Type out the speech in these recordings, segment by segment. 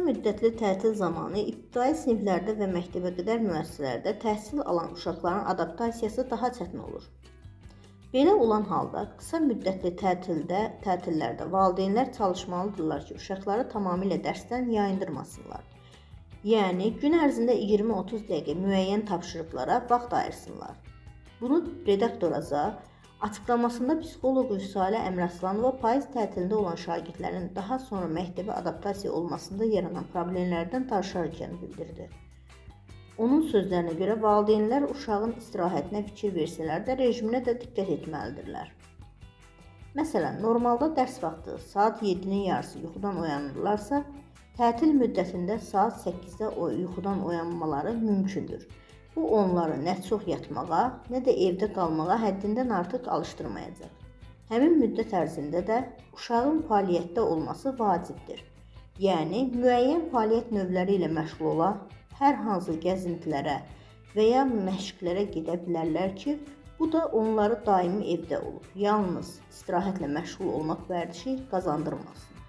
müddətli tətil zamanı ibtidai siniflərdə və məktəbəqədər müəssisələrdə təhsil alan uşaqların adaptasiyası daha çətin olur. Belə olan halda qısa müddətli tətillərdə valideynlər çalışmalıdırlar ki, uşaqları tamamilə dərsdən yayındırmasınlar. Yəni, gün ərzində 20-30 dəqiqə müəyyən tapşırıqlara vaxt ayırsınlar. Bunu redaktoraza açıqlamasında psixoloq Vüsalə Əmraslanova payız tətilində olan şagirdlərin daha sonra məktəbə adaptasiya olmasında yaranan problemlərdən danışarkən bildirdi. Onun sözlərinə görə valideynlər uşağın istirahətinə fikir versələr də rejiminə də diqqət etməlidirlər. Məsələn, normalda dərs vaxtı saat 7-nin yarısı yuxudan oyanırlarsa, tətil müddətində saat 8-də yuxudan oyanmaları mümkündür. Bu onları nə çox yatmağa, nə də evdə qalmağa həddindən artıq alışdırmayacaq. Həmin müddət ərzində də uşağın fəaliyyətdə olması vacibdir. Yəni, müəyyən fəaliyyət növləri ilə məşğul ola, hər hansı gəzintilərə və ya məşqlərə gedə bilərlər ki, bu da onları daimi evdə olub, yalnız istirahətlə məşğul olmaq vərdişi qazandırmasın.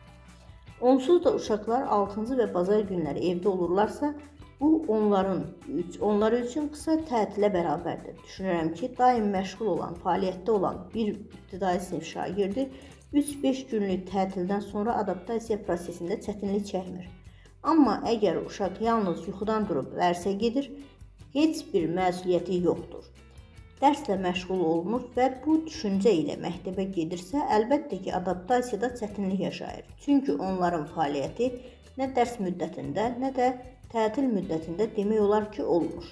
Onsuz da uşaqlar 6-cı və bazar günləri evdə olurlarsa, bu onlar üçün qısa tətilə bərabərdir. Düşünürəm ki, daim məşğul olan, fəaliyyətdə olan bir ibtidai sinif şagirdi 3-5 günlük tətildən sonra adaptasiya prosesində çətinlik çəkmir. Amma əgər uşaq yalnız yuxudan durub dərsə gedir, heç bir məsuliyyəti yoxdur. Dərslə məşğul olunur və bu düşüncə ilə məktəbə gedirsə, əlbəttə ki, adaptasiyada çətinlik yaşayır. Çünki onların fəaliyyəti nə dərs müddətində, nə də tətil müddətində demək olar ki, olmur.